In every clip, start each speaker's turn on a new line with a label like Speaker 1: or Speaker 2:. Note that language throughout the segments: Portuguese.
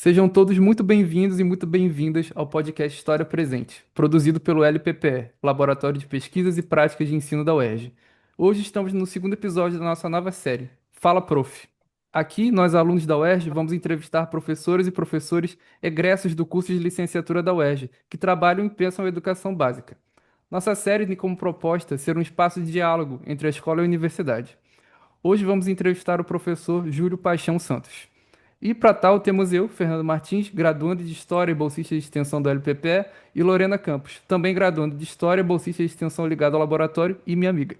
Speaker 1: Sejam todos muito bem-vindos e muito bem-vindas ao podcast História Presente, produzido pelo LPPE, Laboratório de Pesquisas e Práticas de Ensino da UERJ. Hoje estamos no segundo episódio da nossa nova série, Fala Prof. Aqui, nós alunos da UERJ vamos entrevistar professores e professores egressos do curso de licenciatura da UERJ, que trabalham e pensam a educação básica. Nossa série tem como proposta ser um espaço de diálogo entre a escola e a universidade. Hoje vamos entrevistar o professor Júlio Paixão Santos. E para tal, temos eu, Fernando Martins, graduando de História e bolsista de extensão do LPPE, e Lorena Campos, também graduando de História e bolsista de extensão ligado ao laboratório, e minha amiga.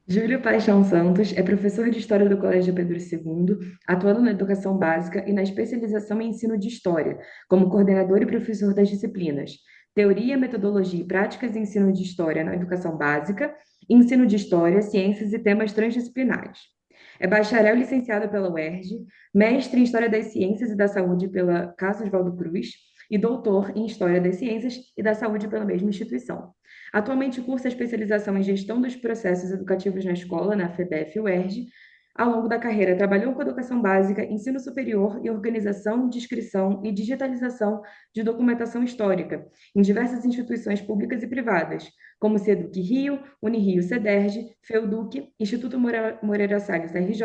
Speaker 2: Júlio Paixão Santos é professor de História do Colégio Pedro II, atuando na educação básica e na especialização em ensino de História, como coordenador e professor das disciplinas Teoria, Metodologia e Práticas de Ensino de História na Educação Básica, Ensino de História, Ciências e Temas Transdisciplinares. É bacharel e licenciado pela UERJ, mestre em História das Ciências e da Saúde pela Casa Oswaldo Cruz e doutor em História das Ciências e da Saúde pela mesma instituição. Atualmente cursa a especialização em Gestão dos Processos Educativos na Escola, na FEBEF-UERJ. Ao longo da carreira, trabalhou com educação básica, ensino superior e organização, descrição e digitalização de documentação histórica em diversas instituições públicas e privadas, como Seduc Rio, Unirio Cederj, Feuduc, Instituto Moreira Salles RJ,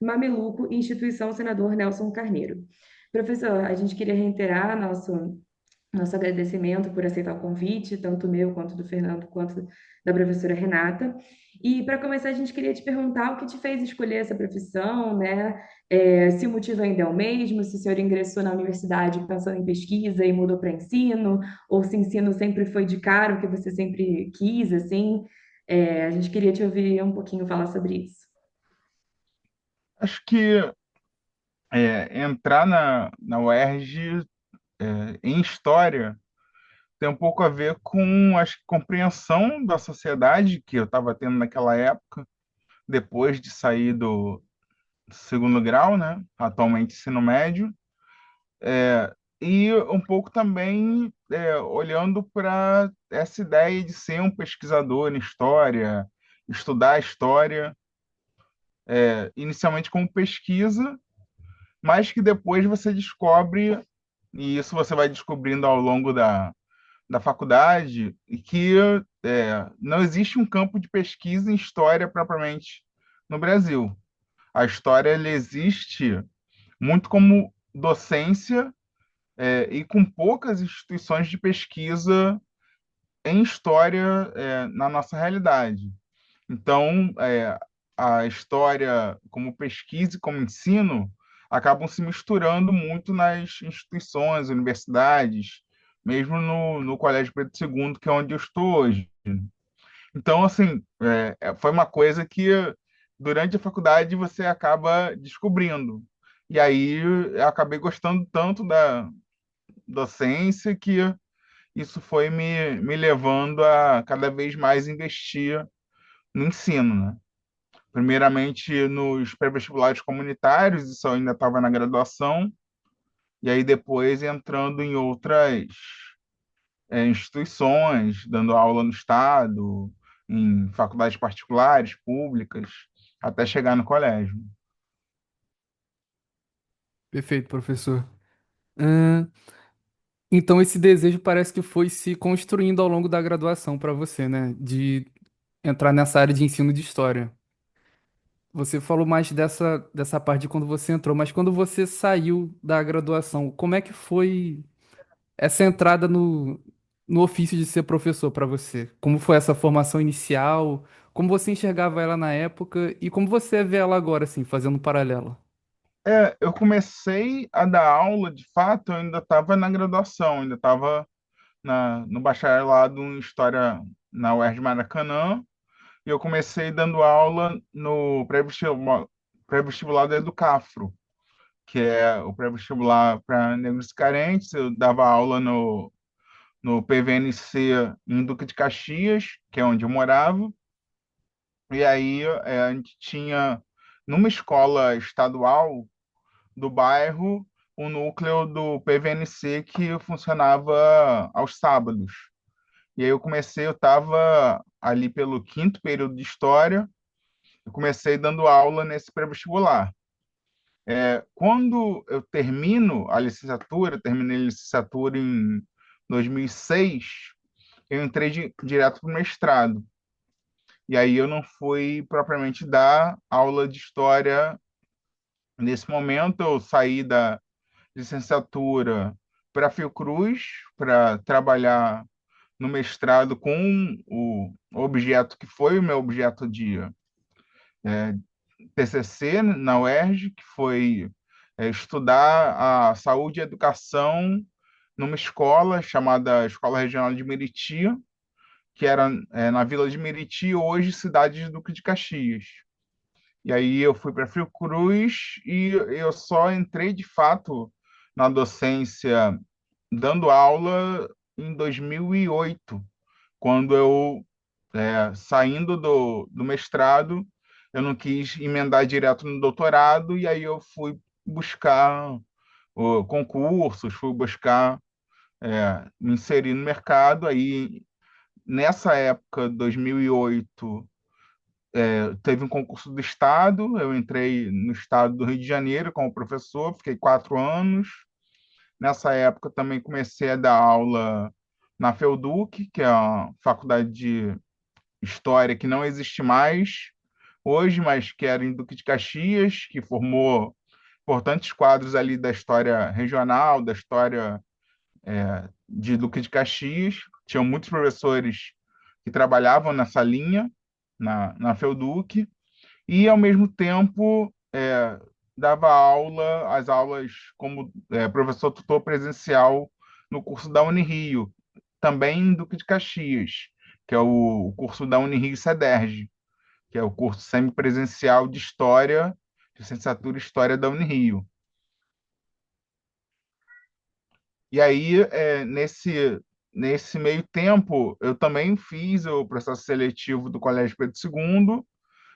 Speaker 2: Mameluco e Instituição Senador Nelson Carneiro. Professor, a gente queria reiterar nosso agradecimento por aceitar o convite, tanto meu quanto do Fernando, quanto da professora Renata. E para começar, a gente queria te perguntar o que te fez escolher essa profissão, né? Se o motivo ainda é o mesmo, se o senhor ingressou na universidade pensando em pesquisa e mudou para ensino, ou se ensino sempre foi de cara, o que você sempre quis, assim. A gente queria te ouvir um pouquinho falar sobre isso.
Speaker 3: Acho que entrar na UERJ em História tem um pouco a ver com a compreensão da sociedade que eu estava tendo naquela época, depois de sair do segundo grau, né? Atualmente ensino médio, e um pouco também olhando para essa ideia de ser um pesquisador em História, estudar a História, inicialmente como pesquisa, mas que depois você descobre, e isso você vai descobrindo ao longo da faculdade, e que não existe um campo de pesquisa em história propriamente no Brasil. A história ela existe muito como docência, e com poucas instituições de pesquisa em história, na nossa realidade. Então, a história como pesquisa e como ensino acabam se misturando muito nas instituições, universidades, mesmo no Colégio Pedro II, que é onde eu estou hoje. Então, assim, foi uma coisa que durante a faculdade você acaba descobrindo. E aí eu acabei gostando tanto da docência que isso foi me levando a cada vez mais investir no ensino, né? Primeiramente nos pré-vestibulares comunitários, isso eu ainda estava na graduação, e aí depois entrando em outras instituições, dando aula no estado, em faculdades particulares, públicas, até chegar no colégio.
Speaker 1: Perfeito, professor. Ahn, então, esse desejo parece que foi se construindo ao longo da graduação para você, né? De entrar nessa área de ensino de história. Você falou mais dessa parte de quando você entrou, mas quando você saiu da graduação, como é que foi essa entrada no ofício de ser professor para você? Como foi essa formação inicial? Como você enxergava ela na época e como você vê ela agora, assim, fazendo um paralelo?
Speaker 3: Eu comecei a dar aula, de fato, eu ainda estava na graduação, ainda estava no bacharelado em História na UERJ Maracanã, e eu comecei dando aula no pré-vestibular da Educafro, que é o pré-vestibular para negros carentes. Eu dava aula no PVNC em Duque de Caxias, que é onde eu morava, e aí a gente tinha, numa escola estadual do bairro, o núcleo do PVNC que funcionava aos sábados. E aí eu estava ali pelo quinto período de História, eu comecei dando aula nesse pré-vestibular. Quando eu termino a licenciatura, terminei a licenciatura em 2006, eu entrei direto para o mestrado. E aí eu não fui propriamente dar aula de história nesse momento. Eu saí da licenciatura para Fiocruz para trabalhar no mestrado com o objeto que foi o meu objeto de TCC na UERJ, que foi estudar a saúde e a educação numa escola chamada Escola Regional de Meriti, que era na Vila de Meriti, hoje cidade de Duque de Caxias. E aí eu fui para Fiocruz e eu só entrei de fato na docência dando aula em 2008, quando eu, saindo do mestrado, eu não quis emendar direto no doutorado, e aí eu fui buscar concursos, fui buscar me inserir no mercado. Aí, nessa época, 2008, teve um concurso do Estado, eu entrei no Estado do Rio de Janeiro como professor, fiquei 4 anos. Nessa época, também comecei a dar aula na FEUDUC, que é a faculdade de História que não existe mais hoje, mas que era em Duque de Caxias, que formou importantes quadros ali da história regional, da história de Duque de Caxias. Tinham muitos professores que trabalhavam nessa linha, na FEUDUC, e, ao mesmo tempo, dava as aulas como professor tutor presencial no curso da Unirio, também em Duque de Caxias, que é o curso da Unirio CEDERJ, que é o curso semipresencial de História, licenciatura em História da Unirio. E aí, nesse meio tempo, eu também fiz o processo seletivo do Colégio Pedro II,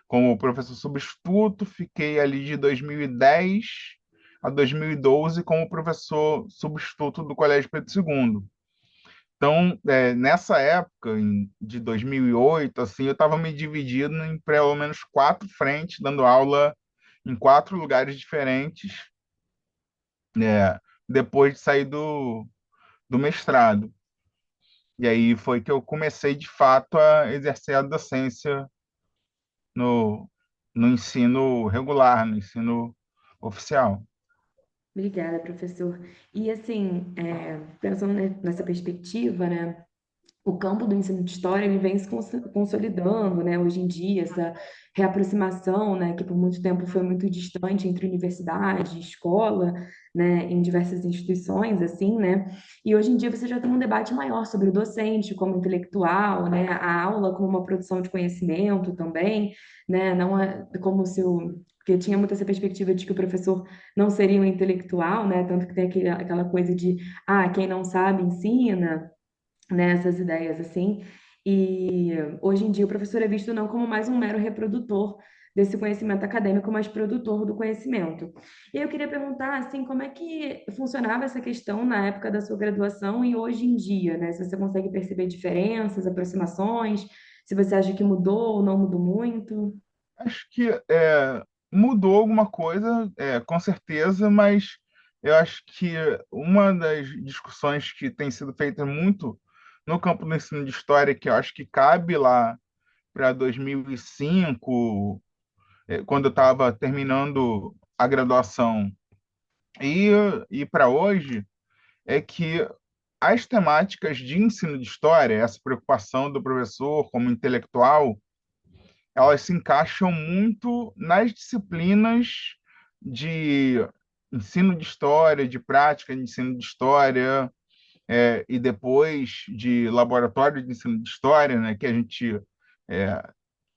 Speaker 3: como professor substituto, fiquei ali de 2010 a 2012 como professor substituto do Colégio Pedro II. Então, nessa época, de 2008, assim, eu estava me dividindo em pelo menos 4 frentes, dando aula em 4 lugares diferentes, depois de sair do mestrado. E aí foi que eu comecei, de fato, a exercer a docência no, no ensino regular, no ensino oficial.
Speaker 2: Obrigada, professor. E assim, pensando nessa perspectiva, né? O campo do ensino de história ele vem se consolidando, né? Hoje em dia, essa reaproximação, né? Que por muito tempo foi muito distante entre universidade, escola, né? Em diversas instituições, assim, né? E hoje em dia você já tem um debate maior sobre o docente como intelectual, né? A aula como uma produção de conhecimento também, né? Não é como se o porque tinha muito essa perspectiva de que o professor não seria um intelectual, né? Tanto que tem aquela coisa de, quem não sabe ensina, né, essas ideias assim. E hoje em dia o professor é visto não como mais um mero reprodutor desse conhecimento acadêmico, mas produtor do conhecimento. E aí eu queria perguntar assim, como é que funcionava essa questão na época da sua graduação e hoje em dia, né? Se você consegue perceber diferenças, aproximações, se você acha que mudou ou não mudou muito.
Speaker 3: Acho que mudou alguma coisa, com certeza, mas eu acho que uma das discussões que tem sido feita muito no campo do ensino de história, que eu acho que cabe lá para 2005, quando eu estava terminando a graduação, e, e para hoje, é que as temáticas de ensino de história, essa preocupação do professor como intelectual, elas se encaixam muito nas disciplinas de ensino de história, de prática de ensino de história, e depois de laboratório de ensino de história, né, que a gente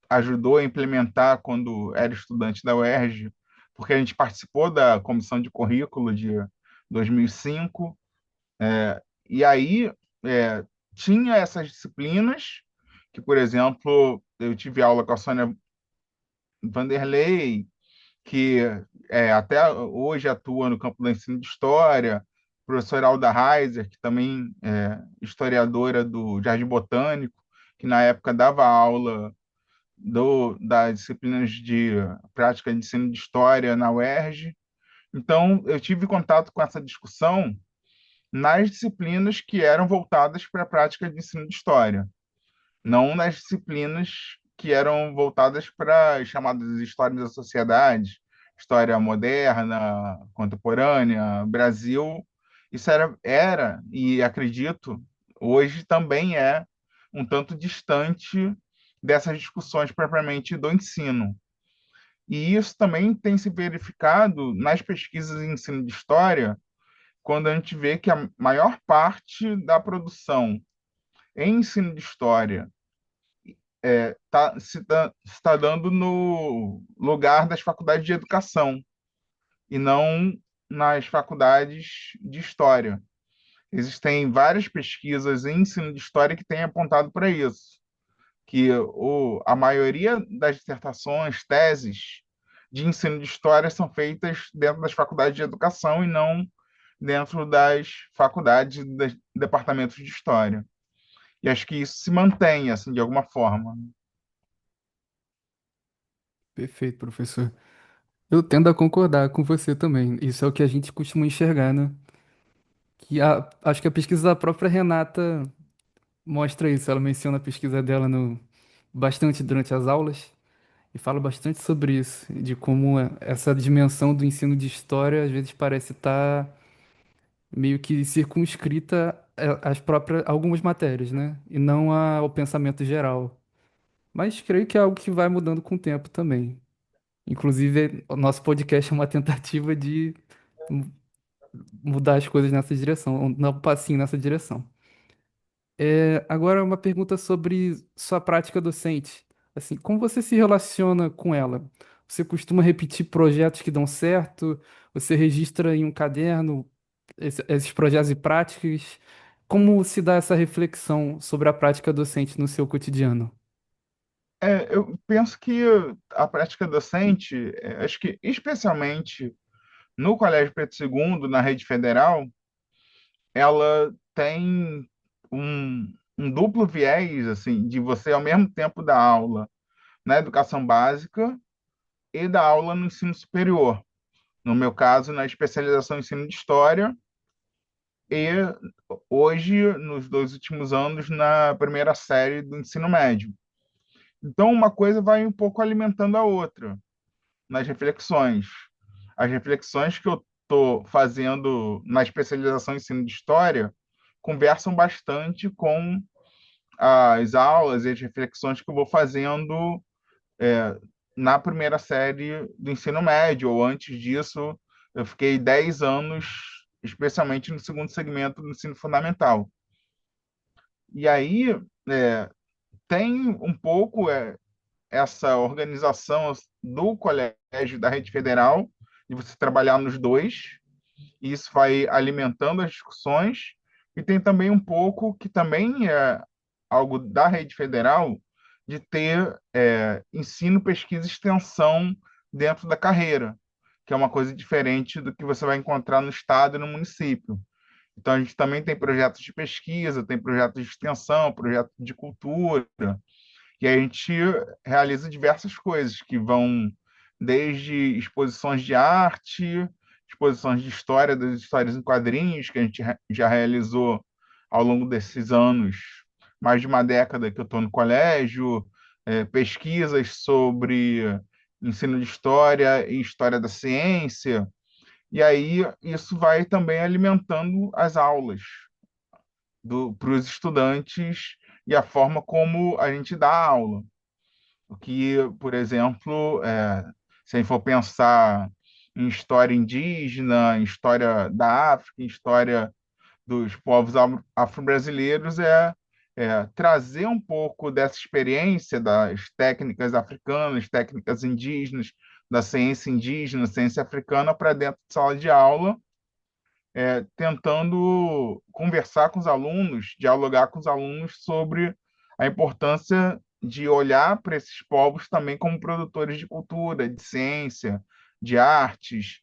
Speaker 3: ajudou a implementar quando era estudante da UERJ, porque a gente participou da comissão de currículo de 2005. E aí tinha essas disciplinas que, por exemplo, eu tive aula com a Sônia Vanderlei, que até hoje atua no campo do ensino de história, professora Alda Heiser, que também é historiadora do Jardim Botânico, que na época dava aula das disciplinas de prática de ensino de história na UERJ. Então, eu tive contato com essa discussão nas disciplinas que eram voltadas para a prática de ensino de história, não nas disciplinas que eram voltadas para as chamadas histórias da sociedade, história moderna, contemporânea, Brasil. Isso era e acredito, hoje também é um tanto distante dessas discussões propriamente do ensino. E isso também tem se verificado nas pesquisas em ensino de história, quando a gente vê que a maior parte da produção em ensino de história está dando no lugar das faculdades de educação e não nas faculdades de história. Existem várias pesquisas em ensino de história que têm apontado para isso, que a maioria das dissertações, teses de ensino de história são feitas dentro das faculdades de educação e não dentro das faculdades dos departamentos de história. E acho que isso se mantém, assim, de alguma forma.
Speaker 1: Perfeito, professor. Eu tendo a concordar com você também. Isso é o que a gente costuma enxergar, né? Acho que a pesquisa da própria Renata mostra isso. Ela menciona a pesquisa dela bastante durante as aulas e fala bastante sobre isso, de como essa dimensão do ensino de história às vezes parece estar meio que circunscrita às próprias algumas matérias, né? E não ao pensamento geral. Mas creio que é algo que vai mudando com o tempo também. Inclusive, o nosso podcast é uma tentativa de mu- mudar as coisas nessa direção, dar um passinho nessa direção. Agora, uma pergunta sobre sua prática docente. Assim, como você se relaciona com ela? Você costuma repetir projetos que dão certo? Você registra em um caderno esses projetos e práticas? Como se dá essa reflexão sobre a prática docente no seu cotidiano?
Speaker 3: Eu penso que a prática docente, acho que especialmente no Colégio Pedro II, na rede federal, ela tem um duplo viés, assim, de você ao mesmo tempo dar aula na educação básica e dar aula no ensino superior. No meu caso, na especialização em ensino de história e hoje, nos 2 últimos anos, na primeira série do ensino médio. Então, uma coisa vai um pouco alimentando a outra nas reflexões. As reflexões que eu estou fazendo na especialização em ensino de história conversam bastante com as aulas e as reflexões que eu vou fazendo na primeira série do ensino médio, ou antes disso, eu fiquei 10 anos, especialmente no segundo segmento do ensino fundamental. E aí tem um pouco essa organização do colégio da rede federal, de você trabalhar nos dois, e isso vai alimentando as discussões, e tem também um pouco que também é algo da rede federal, de ter ensino, pesquisa e extensão dentro da carreira, que é uma coisa diferente do que você vai encontrar no estado e no município. Então, a gente também tem projetos de pesquisa, tem projetos de extensão, projetos de cultura, e a gente realiza diversas coisas que vão desde exposições de arte, exposições de história, das histórias em quadrinhos, que a gente já realizou ao longo desses anos, mais de uma década que eu estou no colégio, pesquisas sobre ensino de história e história da ciência, e aí isso vai também alimentando as aulas para os estudantes e a forma como a gente dá aula. O que, por exemplo, se a gente for pensar em história indígena, em história da África, em história dos povos afro-brasileiros, trazer um pouco dessa experiência das técnicas africanas, técnicas indígenas, da ciência indígena, ciência africana, para dentro de sala de aula, tentando conversar com os alunos, dialogar com os alunos sobre a importância de olhar para esses povos também como produtores de cultura, de ciência, de artes.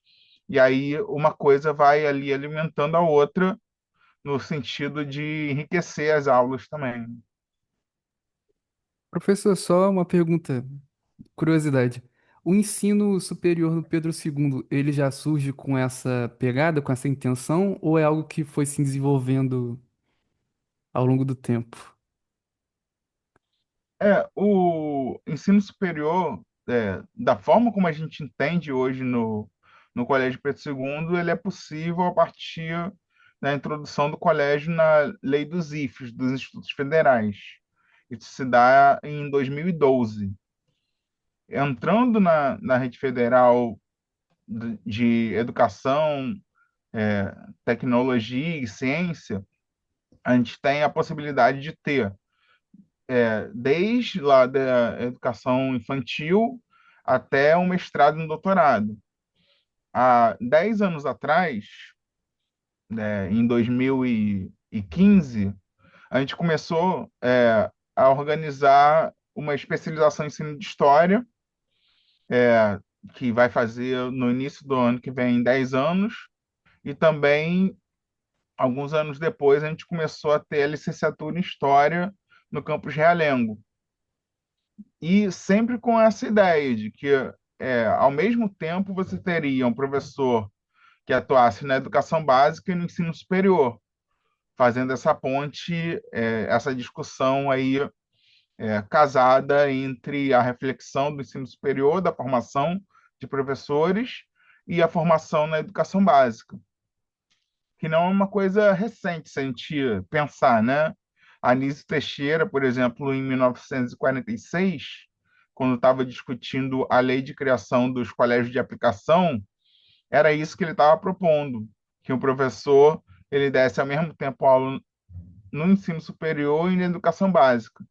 Speaker 3: E aí uma coisa vai ali alimentando a outra no sentido de enriquecer as aulas também.
Speaker 1: Professor, só uma pergunta, curiosidade. O ensino superior no Pedro II, ele já surge com essa pegada, com essa intenção, ou é algo que foi se desenvolvendo ao longo do tempo?
Speaker 3: O ensino superior, da forma como a gente entende hoje no Colégio Pedro II, ele é possível a partir da introdução do colégio na Lei dos IFES, dos Institutos Federais. Isso se dá em 2012. Entrando na rede federal de educação, tecnologia e ciência, a gente tem a possibilidade de ter, desde lá da educação infantil até um mestrado e um doutorado. Há 10 anos atrás, em 2015, a gente começou a organizar uma especialização em ensino de história, que vai fazer no início do ano que vem 10 anos, e também, alguns anos depois, a gente começou a ter a licenciatura em História no campus Realengo. E sempre com essa ideia de que, ao mesmo tempo, você teria um professor que atuasse na educação básica e no ensino superior, fazendo essa ponte, essa discussão aí, casada entre a reflexão do ensino superior, da formação de professores e a formação na educação básica, que não é uma coisa recente, se a gente pensar, né? Anísio Teixeira, por exemplo, em 1946, quando estava discutindo a lei de criação dos colégios de aplicação, era isso que ele estava propondo, que o professor ele desse ao mesmo tempo aula no ensino superior e na educação básica,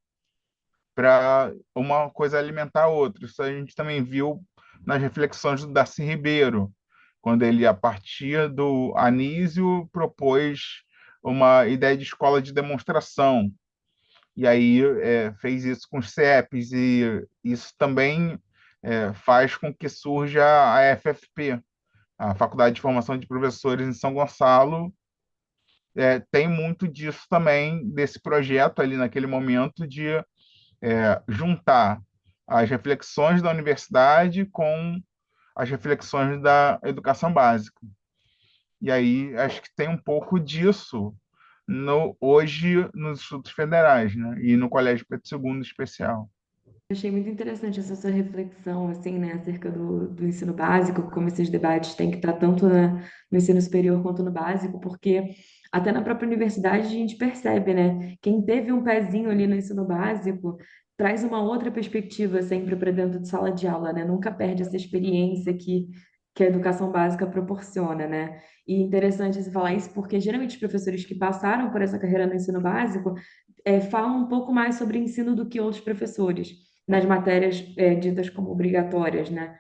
Speaker 3: para uma coisa alimentar a outra. Isso a gente também viu nas reflexões do Darcy Ribeiro, quando ele, a partir do Anísio, propôs uma ideia de escola de demonstração. E aí fez isso com os CEPs, e isso também faz com que surja a FFP, a Faculdade de Formação de Professores em São Gonçalo. Tem muito disso também, desse projeto ali naquele momento de juntar as reflexões da universidade com as reflexões da educação básica. E aí acho que tem um pouco disso hoje nos institutos federais, né? E no Colégio Pedro II em especial.
Speaker 2: Achei muito interessante essa sua reflexão, assim, né, acerca do ensino básico, como esses debates têm que estar tanto no ensino superior quanto no básico, porque até na própria universidade a gente percebe, né, quem teve um pezinho ali no ensino básico traz uma outra perspectiva sempre para dentro de sala de aula, né, nunca perde essa experiência que a educação básica proporciona, né. E interessante você falar isso porque geralmente os professores que passaram por essa carreira no ensino básico falam um pouco mais sobre ensino do que outros professores nas matérias ditas como obrigatórias, né?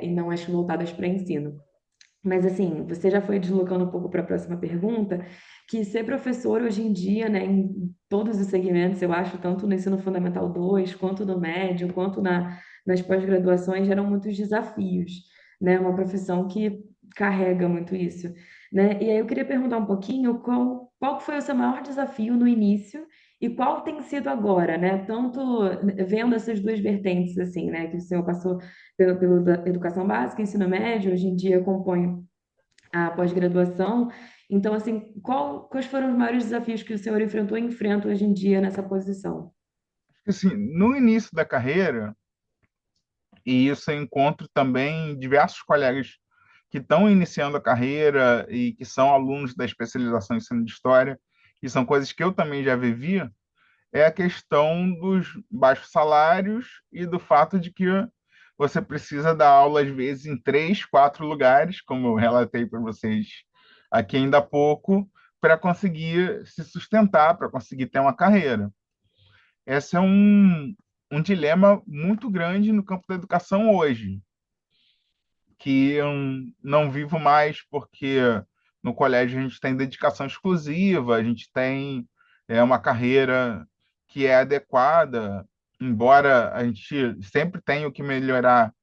Speaker 2: E não as voltadas para ensino. Mas assim, você já foi deslocando um pouco para a próxima pergunta, que ser professor hoje em dia, né, em todos os segmentos, eu acho, tanto no ensino fundamental 2 quanto no médio, quanto nas pós-graduações, geram muitos desafios, né? Uma profissão que carrega muito isso, né? E aí eu queria perguntar um pouquinho qual que foi o seu maior desafio no início e qual tem sido agora, né? Tanto vendo essas duas vertentes, assim, né, que o senhor passou pela educação básica, ensino médio, hoje em dia compõe a pós-graduação. Então, assim, quais foram os maiores desafios que o senhor enfrentou e enfrenta hoje em dia nessa posição?
Speaker 3: Assim, no início da carreira, e isso eu encontro também diversos colegas que estão iniciando a carreira e que são alunos da especialização em ensino de história, e são coisas que eu também já vivi, é a questão dos baixos salários e do fato de que você precisa dar aula, às vezes, em 3, 4 lugares, como eu relatei para vocês aqui ainda há pouco, para conseguir se sustentar, para conseguir ter uma carreira. Esse é um dilema muito grande no campo da educação hoje, que eu não vivo mais porque no colégio a gente tem dedicação exclusiva, a gente tem uma carreira que é adequada, embora a gente sempre tenha o que melhorar.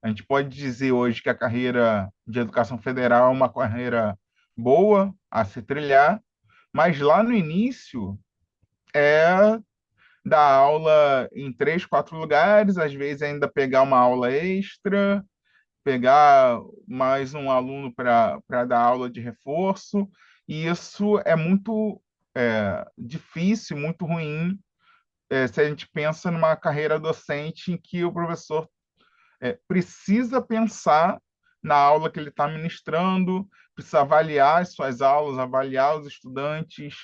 Speaker 3: A gente pode dizer hoje que a carreira de educação federal é uma carreira boa a se trilhar, mas lá no início é dar aula em 3, 4 lugares, às vezes ainda pegar uma aula extra, pegar mais um aluno para dar aula de reforço, e isso é muito difícil, muito ruim, se a gente pensa numa carreira docente em que o professor precisa pensar na aula que ele está ministrando, precisa avaliar as suas aulas, avaliar os estudantes,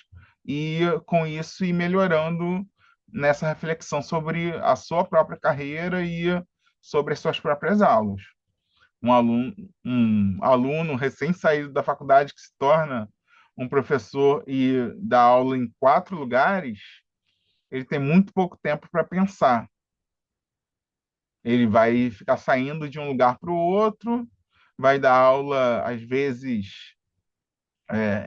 Speaker 3: e com isso ir melhorando nessa reflexão sobre a sua própria carreira e sobre as suas próprias aulas. Um aluno recém-saído da faculdade que se torna um professor e dá aula em 4 lugares, ele tem muito pouco tempo para pensar. Ele vai ficar saindo de um lugar para o outro, vai dar aula, às vezes,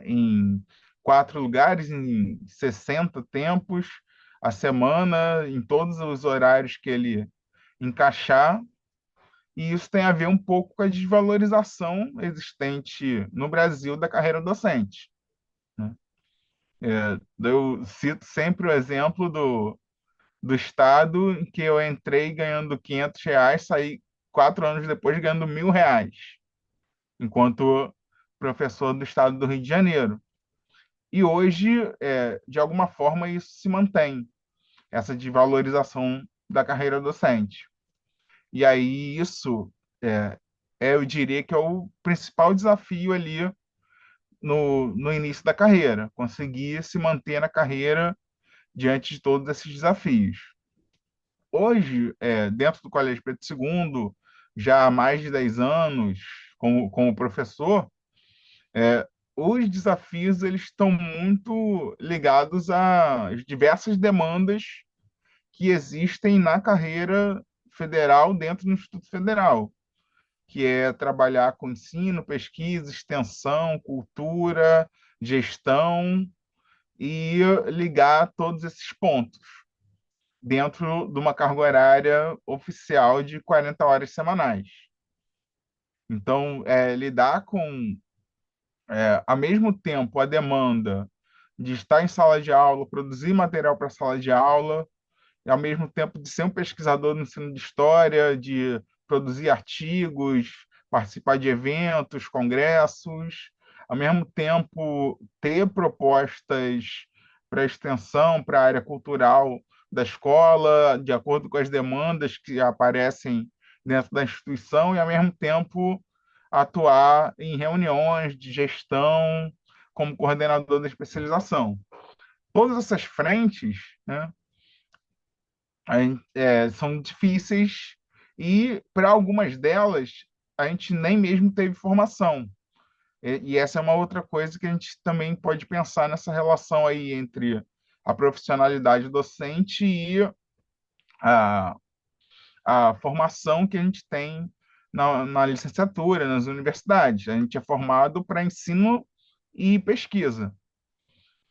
Speaker 3: em 4 lugares, em 60 tempos a semana, em todos os horários que ele encaixar, e isso tem a ver um pouco com a desvalorização existente no Brasil da carreira docente, né? Eu cito sempre o exemplo do estado em que eu entrei ganhando R$ 500, saí 4 anos depois ganhando R$ 1.000, enquanto professor do estado do Rio de Janeiro. E hoje, de alguma forma, isso se mantém, essa desvalorização da carreira docente. E aí isso, eu diria que é o principal desafio ali no início da carreira, conseguir se manter na carreira diante de todos esses desafios. Hoje, dentro do Colégio Pedro II, já há mais de 10 anos como professor, os desafios eles estão muito ligados às diversas demandas que existem na carreira federal dentro do Instituto Federal, que é trabalhar com ensino, pesquisa, extensão, cultura, gestão e ligar todos esses pontos dentro de uma carga horária oficial de 40 horas semanais. Então, lidar com, ao mesmo tempo, a demanda de estar em sala de aula, produzir material para sala de aula, e ao mesmo tempo de ser um pesquisador no ensino de história, de produzir artigos, participar de eventos, congressos, ao mesmo tempo ter propostas para extensão, para a área cultural da escola, de acordo com as demandas que aparecem dentro da instituição, e ao mesmo tempo atuar em reuniões de gestão como coordenador da especialização. Todas essas frentes, né, são difíceis e, para algumas delas, a gente nem mesmo teve formação. E essa é uma outra coisa que a gente também pode pensar nessa relação aí entre a profissionalidade docente e a, a formação que a gente tem na licenciatura, nas universidades. A gente é formado para ensino e pesquisa.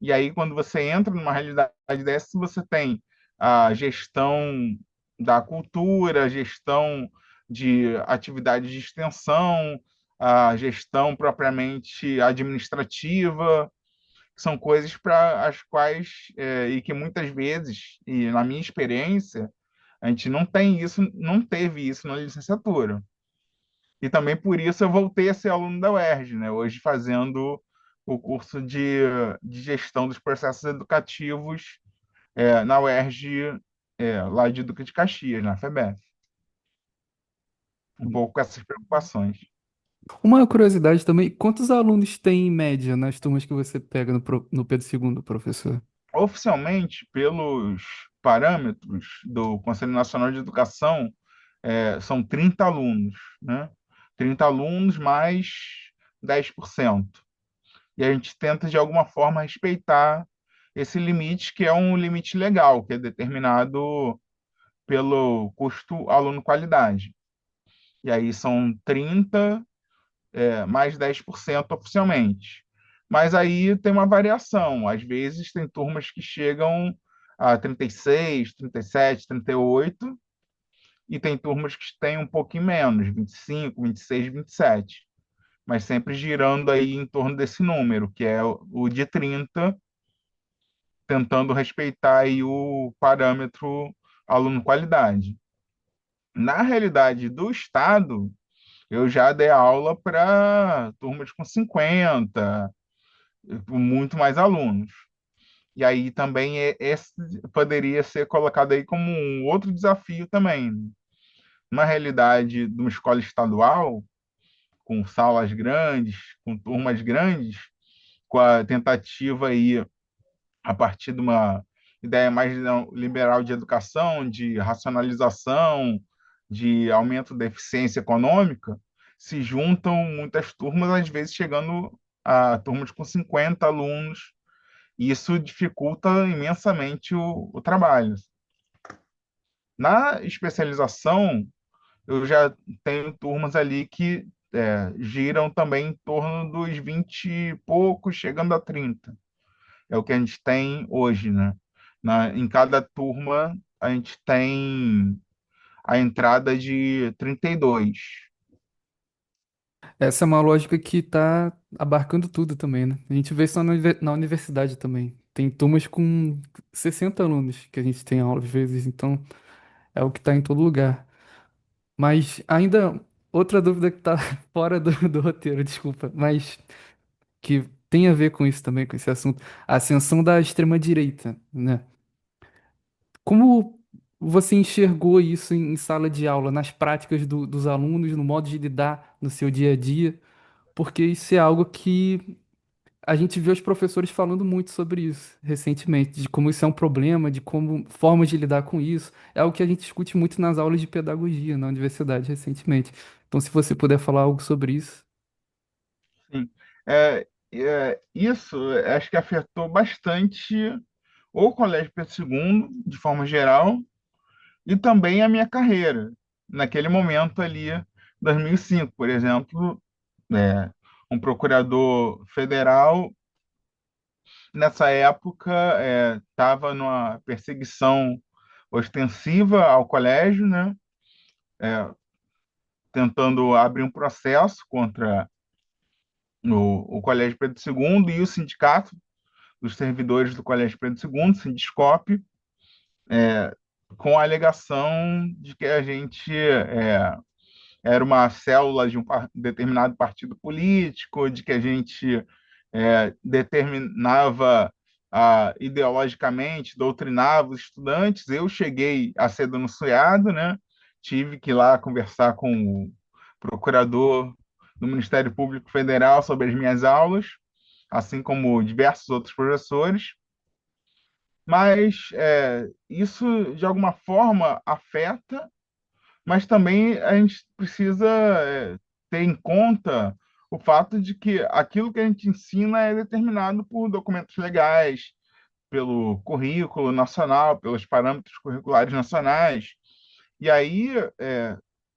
Speaker 3: E aí, quando você entra numa realidade dessa, você tem a gestão da cultura, a gestão de atividades de extensão, a gestão propriamente administrativa, que são coisas para as quais, e que muitas vezes, e na minha experiência, a gente não tem isso, não teve isso na licenciatura. E também por isso eu voltei a ser aluno da UERJ, né? Hoje fazendo o curso de gestão dos processos educativos na UERJ, lá de Duque de Caxias, na FEBEM. Um pouco com essas preocupações.
Speaker 1: Uma curiosidade também, quantos alunos tem em média nas turmas que você pega no Pedro II, professor?
Speaker 3: Oficialmente, pelos parâmetros do Conselho Nacional de Educação, são 30 alunos, né? 30 alunos mais 10%. E a gente tenta, de alguma forma, respeitar esse limite, que é um limite legal, que é determinado pelo custo aluno-qualidade. E aí são 30 mais 10% oficialmente. Mas aí tem uma variação. Às vezes tem turmas que chegam a 36, 37, 38, e tem turmas que têm um pouquinho menos, 25, 26, 27. Mas sempre girando aí em torno desse número, que é o de 30, tentando respeitar aí o parâmetro aluno-qualidade. Na realidade do Estado, eu já dei aula para turmas com 50, com muito mais alunos. E aí também esse poderia ser colocado aí como um outro desafio também. Na realidade de uma escola estadual, com salas grandes, com turmas grandes, com a tentativa aí, a partir de uma ideia mais liberal de educação, de racionalização, de aumento da eficiência econômica, se juntam muitas turmas, às vezes chegando a turmas com 50 alunos, e isso dificulta imensamente o trabalho. Na especialização, eu já tenho turmas ali que giram também em torno dos 20 e poucos, chegando a 30. É o que a gente tem hoje, né? Em cada turma, a gente tem a entrada de 32.
Speaker 1: Essa é uma lógica que está abarcando tudo também, né? A gente vê isso na universidade também. Tem turmas com 60 alunos que a gente tem aula às vezes, então é o que está em todo lugar. Mas ainda outra dúvida que está fora do roteiro, desculpa, mas que tem a ver com isso também, com esse assunto, a ascensão da extrema-direita, né? Como você enxergou isso em sala de aula, nas práticas dos alunos, no modo de lidar no seu dia a dia? Porque isso é algo que a gente viu os professores falando muito sobre isso recentemente, de como isso é um problema, de como formas de lidar com isso. É algo que a gente discute muito nas aulas de pedagogia na universidade recentemente. Então, se você puder falar algo sobre isso.
Speaker 3: Sim. Isso acho que afetou bastante o Colégio Pedro II, de forma geral, e também a minha carreira. Naquele momento ali, 2005, por exemplo, é, um procurador federal, nessa época, estava numa perseguição ostensiva ao colégio, né? Tentando abrir um processo contra o Colégio Pedro II e o sindicato dos servidores do Colégio Pedro II, Sindiscope, com a alegação de que a gente era uma célula de um determinado partido político, de que a gente determinava ideologicamente, doutrinava os estudantes. Eu cheguei a ser denunciado, né? Tive que ir lá conversar com o procurador do Ministério Público Federal sobre as minhas aulas, assim como diversos outros professores. Mas isso, de alguma forma, afeta, mas também a gente precisa ter em conta o fato de que aquilo que a gente ensina é determinado por documentos legais, pelo currículo nacional, pelos parâmetros curriculares nacionais. E aí,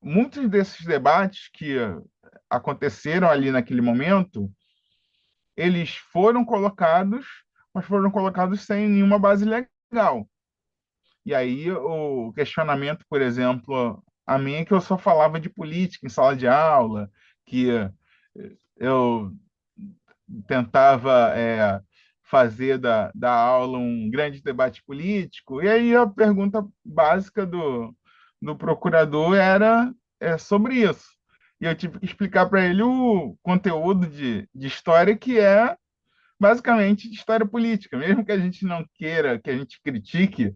Speaker 3: muitos desses debates que aconteceram ali naquele momento, eles foram colocados, mas foram colocados sem nenhuma base legal. E aí o questionamento, por exemplo, a mim é que eu só falava de política em sala de aula, que eu tentava fazer da aula um grande debate político. E aí a pergunta básica do procurador era sobre isso. E eu tive que explicar para ele o conteúdo de história, que é basicamente de história política. Mesmo que a gente não queira, que a gente critique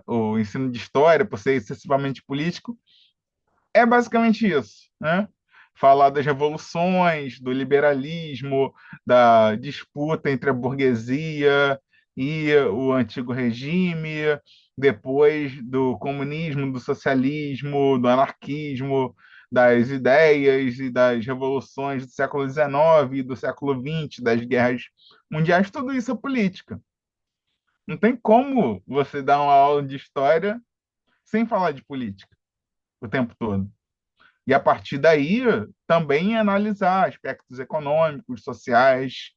Speaker 3: o ensino de história por ser excessivamente político, é basicamente isso, né? Falar das revoluções, do liberalismo, da disputa entre a burguesia e o antigo regime, depois do comunismo, do socialismo, do anarquismo, das ideias e das revoluções do século XIX e do século XX, das guerras mundiais, tudo isso é política. Não tem como você dar uma aula de história sem falar de política o tempo todo. E a partir daí também analisar aspectos econômicos, sociais,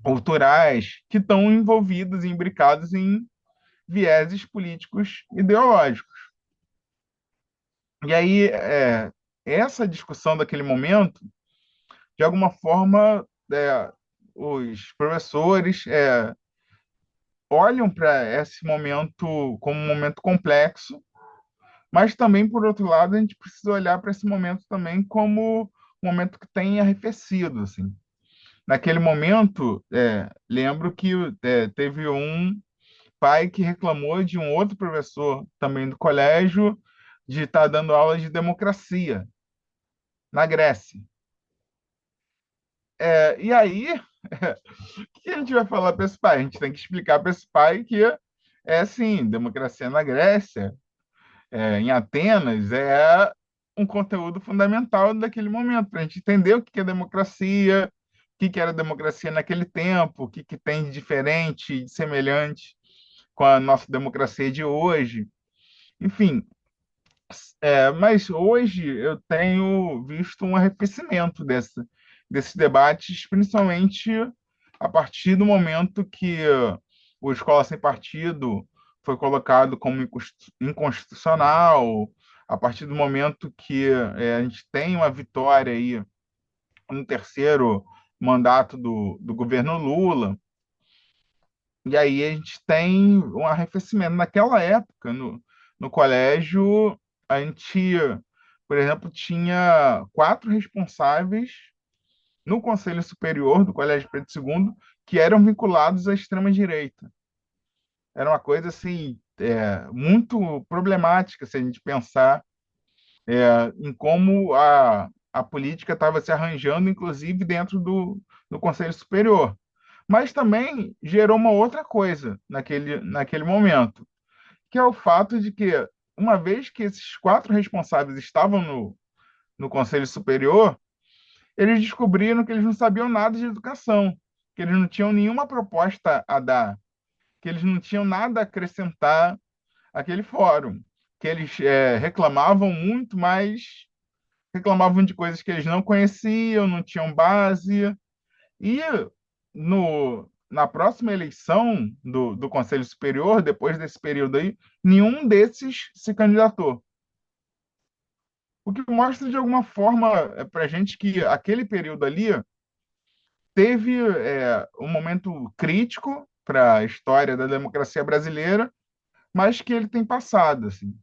Speaker 3: culturais que estão envolvidos e imbricados em vieses políticos ideológicos. E aí essa discussão daquele momento, de alguma forma, os professores olham para esse momento como um momento complexo, mas também, por outro lado, a gente precisa olhar para esse momento também como um momento que tem arrefecido, assim. Naquele momento, lembro que teve um pai que reclamou de um outro professor também do colégio de estar dando aula de democracia na Grécia. E aí, o que a gente vai falar para esse pai? A gente tem que explicar para esse pai que é assim, democracia na Grécia, em Atenas, é um conteúdo fundamental daquele momento, para a gente entender o que é democracia, o que era democracia naquele tempo, o que tem de diferente, de semelhante com a nossa democracia de hoje. Enfim, mas hoje eu tenho visto um arrefecimento desses debates, principalmente a partir do momento que o Escola Sem Partido foi colocado como inconstitucional, a partir do momento que a gente tem uma vitória aí no terceiro mandato do governo Lula, e aí a gente tem um arrefecimento. Naquela época, no colégio, a gente, por exemplo, tinha 4 responsáveis no Conselho Superior do Colégio Pedro II que eram vinculados à extrema-direita. Era uma coisa assim, muito problemática se a gente pensar em como a política estava se arranjando, inclusive dentro do Conselho Superior. Mas também gerou uma outra coisa naquele momento, que é o fato de que, uma vez que esses 4 responsáveis estavam no Conselho Superior, eles descobriram que eles não sabiam nada de educação, que eles não tinham nenhuma proposta a dar, que eles não tinham nada a acrescentar àquele fórum, que eles reclamavam muito, mas reclamavam de coisas que eles não conheciam, não tinham base. E na próxima eleição do Conselho Superior, depois desse período aí, nenhum desses se candidatou. O que mostra, de alguma forma, para a gente que aquele período ali teve um momento crítico para a história da democracia brasileira, mas que ele tem passado, assim.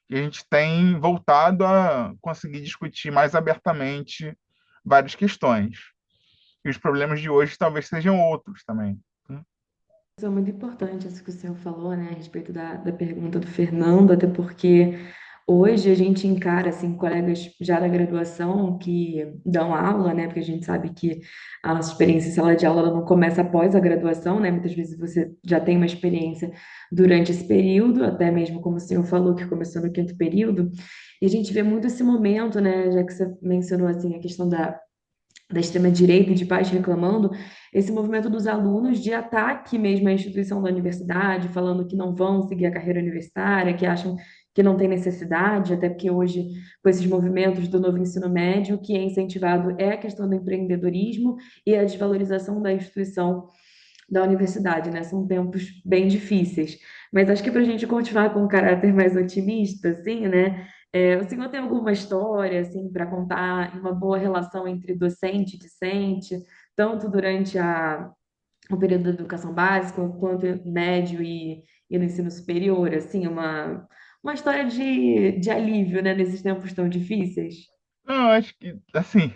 Speaker 3: E a gente tem voltado a conseguir discutir mais abertamente várias questões. E os problemas de hoje talvez sejam outros também, né?
Speaker 2: Isso é muito importante, isso que o senhor falou, né, a respeito da pergunta do Fernando, até porque hoje a gente encara, assim, colegas já da graduação que dão aula, né, porque a gente sabe que a nossa experiência em sala de aula ela não começa após a graduação, né, muitas vezes você já tem uma experiência durante esse período, até mesmo como o senhor falou, que começou no quinto período, e a gente vê muito esse momento, né, já que você mencionou, assim, a questão da extrema-direita e de pais reclamando, esse movimento dos alunos de ataque mesmo à instituição da universidade, falando que não vão seguir a carreira universitária, que acham que não tem necessidade, até porque hoje, com esses movimentos do novo ensino médio, o que é incentivado é a questão do empreendedorismo e a desvalorização da instituição da universidade, né? São tempos bem difíceis. Mas acho que para a gente continuar com um caráter mais otimista, assim, né? O senhor tem alguma história, assim, para contar uma boa relação entre docente e discente, tanto durante o período da educação básica, quanto médio e no ensino superior, assim, uma história de alívio, né, nesses tempos tão difíceis?
Speaker 3: Não, acho que, assim,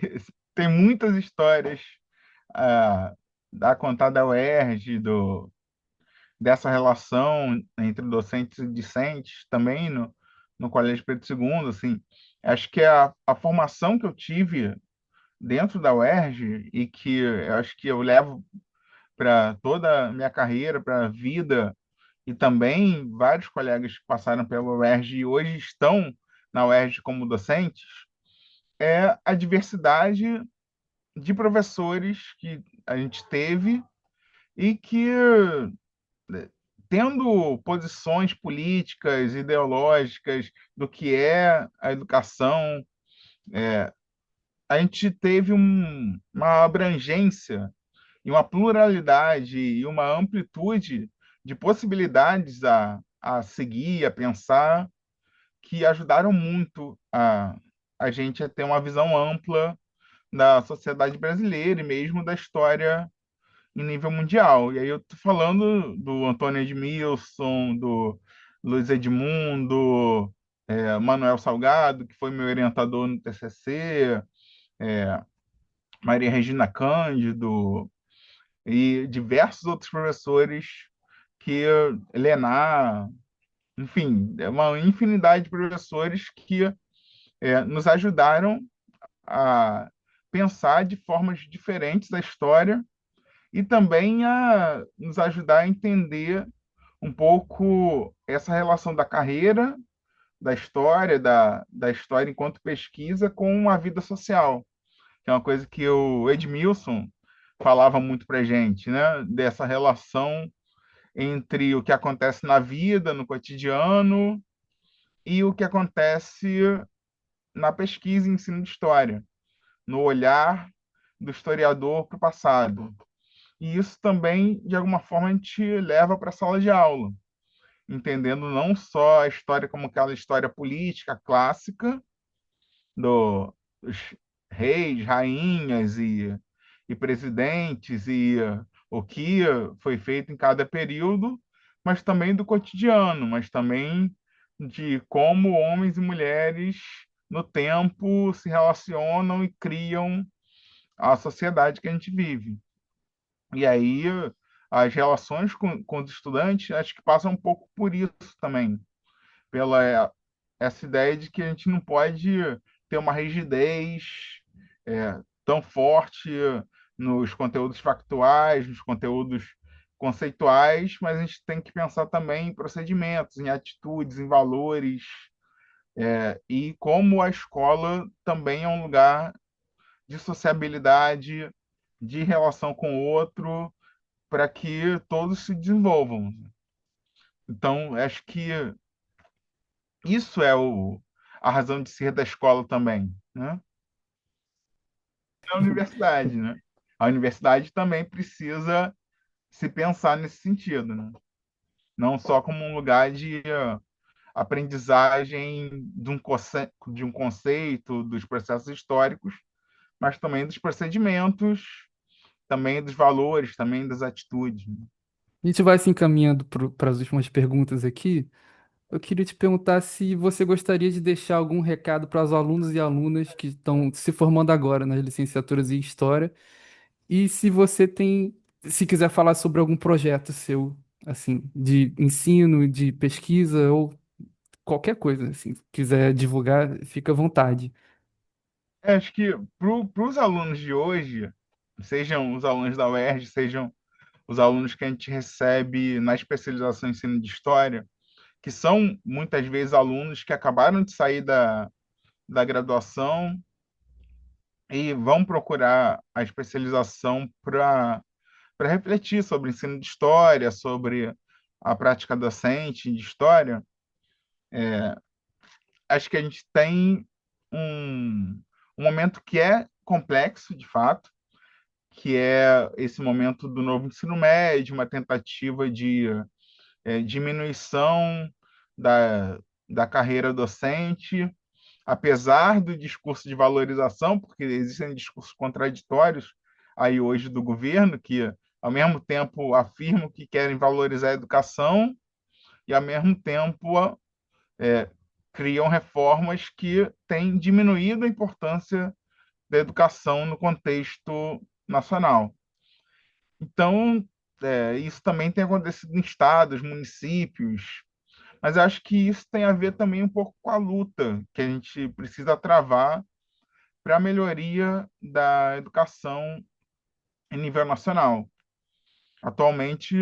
Speaker 3: tem muitas histórias ah, a contar da UERJ, dessa relação entre docentes e discentes, também no Colégio Pedro II, assim, acho que a formação que eu tive dentro da UERJ e que eu acho que eu levo para toda a minha carreira, para a vida, e também vários colegas que passaram pela UERJ e hoje estão na UERJ como docentes, é a diversidade de professores que a gente teve e que, tendo posições políticas, ideológicas do que é a educação, a gente teve uma abrangência e uma pluralidade e uma amplitude de possibilidades a seguir, a pensar, que ajudaram muito a gente a ter uma visão ampla da sociedade brasileira e mesmo da história em nível mundial. E aí eu tô falando do Antônio Edmilson, do Luiz Edmundo, Manuel Salgado, que foi meu orientador no TCC, Maria Regina Cândido e diversos outros professores que Lenar, enfim, é uma infinidade de professores que nos ajudaram a pensar de formas diferentes a história e também a nos ajudar a entender um pouco essa relação da carreira, da história, da história enquanto pesquisa com a vida social, que é uma coisa que o Edmilson falava muito para gente, né? Dessa relação entre o que acontece na vida, no cotidiano, e o que acontece na pesquisa e ensino de história, no olhar do historiador para o passado. E isso também, de alguma forma, a gente leva para a sala de aula, entendendo não só a história como aquela história política clássica dos reis, rainhas e presidentes e o que foi feito em cada período, mas também do cotidiano, mas também de como homens e mulheres no tempo se relacionam e criam a sociedade que a gente vive. E aí as relações com os estudantes acho que passam um pouco por isso também, pela essa ideia de que a gente não pode ter uma rigidez tão forte nos conteúdos factuais, nos conteúdos conceituais, mas a gente tem que pensar também em procedimentos, em atitudes, em valores, e como a escola também é um lugar de sociabilidade, de relação com o outro, para que todos se desenvolvam. Então, acho que isso é a razão de ser da escola também, né? A universidade, né? A universidade também precisa se pensar nesse sentido, né? Não só como um lugar de aprendizagem de um conceito, dos processos históricos, mas também dos procedimentos, também dos valores, também das atitudes, né?
Speaker 1: A gente vai se encaminhando para as últimas perguntas aqui. Eu queria te perguntar se você gostaria de deixar algum recado para os alunos e alunas que estão se formando agora nas licenciaturas em História e se você tem, se quiser falar sobre algum projeto seu, assim, de ensino, de pesquisa ou qualquer coisa, assim, quiser divulgar, fica à vontade.
Speaker 3: Acho que para os alunos de hoje, sejam os alunos da UERJ, sejam os alunos que a gente recebe na especialização em ensino de história, que são muitas vezes alunos que acabaram de sair da graduação e vão procurar a especialização para refletir sobre o ensino de história, sobre a prática docente de história. Acho que a gente tem um momento que é complexo, de fato, que é esse momento do novo ensino médio, uma tentativa de diminuição da carreira docente, apesar do discurso de valorização, porque existem discursos contraditórios aí hoje do governo, que ao mesmo tempo afirmam que querem valorizar a educação e ao mesmo tempo é, criam reformas que têm diminuído a importância da educação no contexto nacional. Então, isso também tem acontecido em estados, municípios, mas eu acho que isso tem a ver também um pouco com a luta que a gente precisa travar para a melhoria da educação em nível nacional. Atualmente,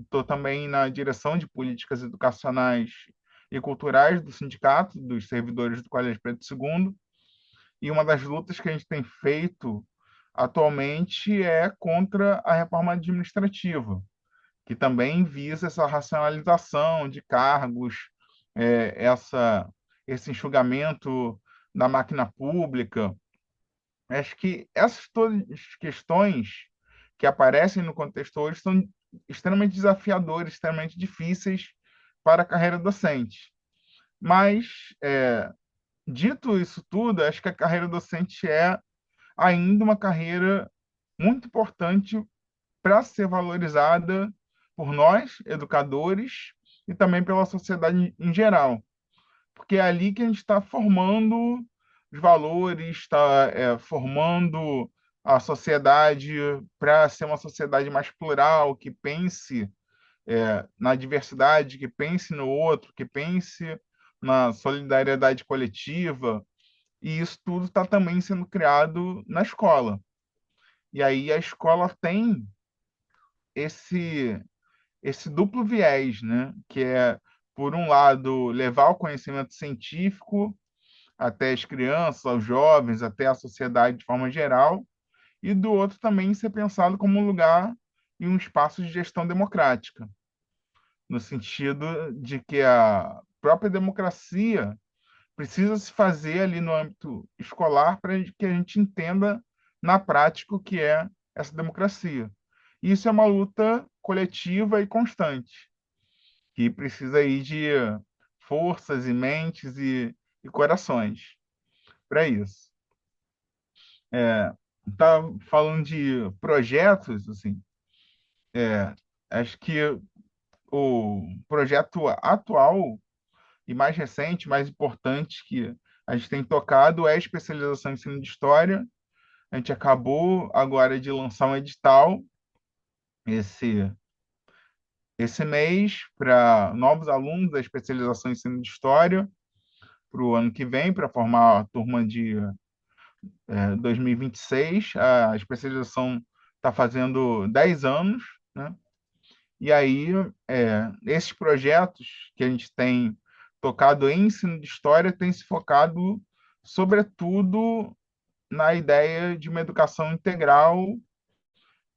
Speaker 3: estou também na direção de políticas educacionais e culturais do Sindicato dos Servidores do Colégio Pedro II, e uma das lutas que a gente tem feito atualmente é contra a reforma administrativa, que também visa essa racionalização de cargos, esse enxugamento da máquina pública. Acho que essas todas as questões que aparecem no contexto hoje são extremamente desafiadoras, extremamente difíceis para a carreira docente. Mas, dito isso tudo, acho que a carreira docente é ainda uma carreira muito importante para ser valorizada por nós, educadores, e também pela sociedade em geral, porque é ali que a gente está formando os valores, está formando a sociedade para ser uma sociedade mais plural, que pense na diversidade, que pense no outro, que pense na solidariedade coletiva, e isso tudo está também sendo criado na escola. E aí a escola tem esse duplo viés, né? Que é, por um lado, levar o conhecimento científico até as crianças, aos jovens, até a sociedade de forma geral, e do outro também ser pensado como um lugar e um espaço de gestão democrática, no sentido de que a própria democracia precisa se fazer ali no âmbito escolar para que a gente entenda na prática o que é essa democracia. E isso é uma luta coletiva e constante, que precisa aí de forças e mentes e corações para isso. Tá falando de projetos, assim, acho que o projeto atual e mais recente, mais importante que a gente tem tocado é a especialização em ensino de história. A gente acabou agora de lançar um edital esse esse mês para novos alunos da especialização em ensino de história para o ano que vem, para formar a turma de 2026. A especialização está fazendo 10 anos, né? E aí, esses projetos que a gente tem tocado em ensino de história têm se focado, sobretudo, na ideia de uma educação integral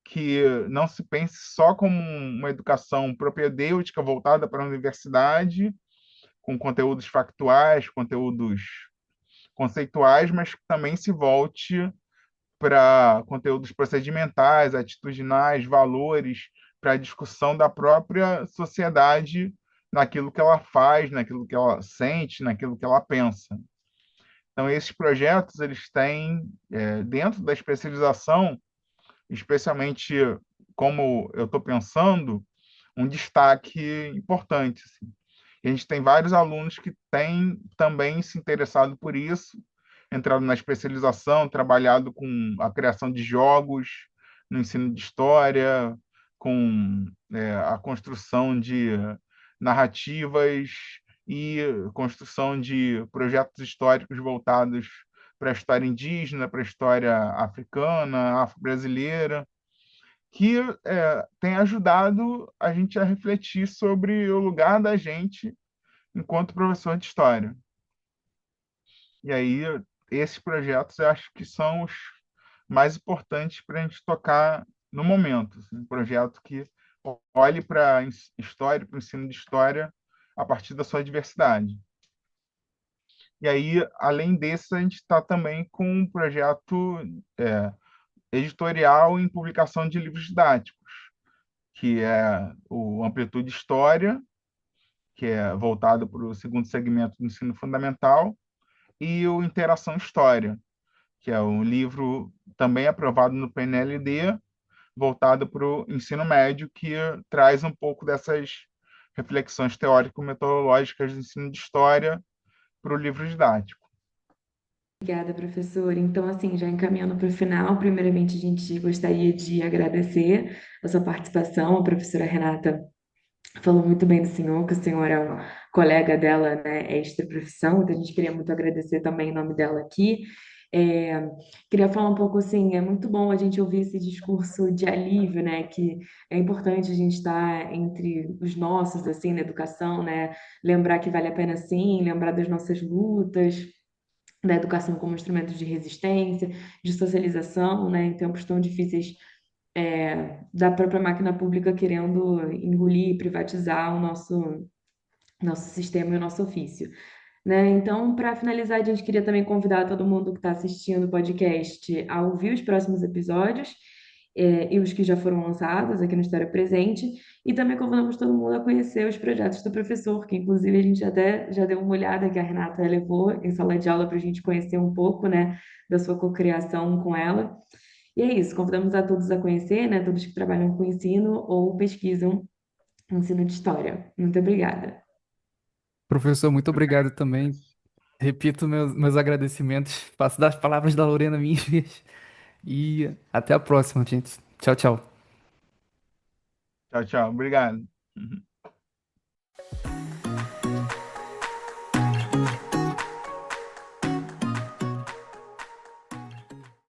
Speaker 3: que não se pense só como uma educação propedêutica voltada para a universidade, com conteúdos factuais, conteúdos conceituais, mas que também se volte para conteúdos procedimentais, atitudinais, valores, para a discussão da própria sociedade naquilo que ela faz, naquilo que ela sente, naquilo que ela pensa. Então, esses projetos, eles têm, dentro da especialização, especialmente como eu estou pensando, um destaque importante. Assim. E a gente tem vários alunos que têm também se interessado por isso, entrado na especialização, trabalhado com a criação de jogos no ensino de história, com a construção de narrativas e construção de projetos históricos voltados para a história indígena, para a história africana, afro-brasileira, que tem ajudado a gente a refletir sobre o lugar da gente enquanto professor de história. E aí, esses projetos eu acho que são os mais importantes para a gente tocar no momento. Assim, um projeto que olhe para a história, para o ensino de história, a partir da sua diversidade. E aí, além desse, a gente está também com um projeto editorial em publicação de livros didáticos, que é o Amplitude História, que é voltado para o segundo segmento do ensino fundamental, e o Interação História, que é um livro também aprovado no PNLD, voltado para o ensino médio, que traz um pouco dessas reflexões teórico-metodológicas do ensino de história para o livro didático.
Speaker 2: Obrigada, professor. Então, assim, já encaminhando para o final, primeiramente a gente gostaria de agradecer a sua participação. A professora Renata falou muito bem do senhor, que o senhor é um colega dela, né, é extra-profissão, então a gente queria muito agradecer também em nome dela aqui. É, queria falar um pouco assim, é muito bom a gente ouvir esse discurso de alívio, né, que é importante a gente estar entre os nossos, assim, na educação, né, lembrar que vale a pena sim, lembrar das nossas lutas, da educação como instrumento de resistência, de socialização, né, em tempos tão difíceis da própria máquina pública querendo engolir, privatizar o nosso sistema e o nosso ofício, né? Então, para finalizar, a gente queria também convidar todo mundo que está assistindo o podcast a ouvir os próximos episódios, e os que já foram lançados aqui no História Presente, e também convidamos todo mundo a conhecer os projetos do professor, que inclusive a gente até já deu uma olhada que a Renata levou em sala de aula para a gente conhecer um pouco, né, da sua cocriação com ela. E é isso, convidamos a todos a conhecer, né, todos que trabalham com ensino ou pesquisam ensino de história. Muito obrigada.
Speaker 1: Professor, muito obrigado também. Repito meus agradecimentos. Faço das palavras da Lorena minhas. E até a próxima, gente. Tchau, tchau.
Speaker 3: Tchau, tchau. Obrigado.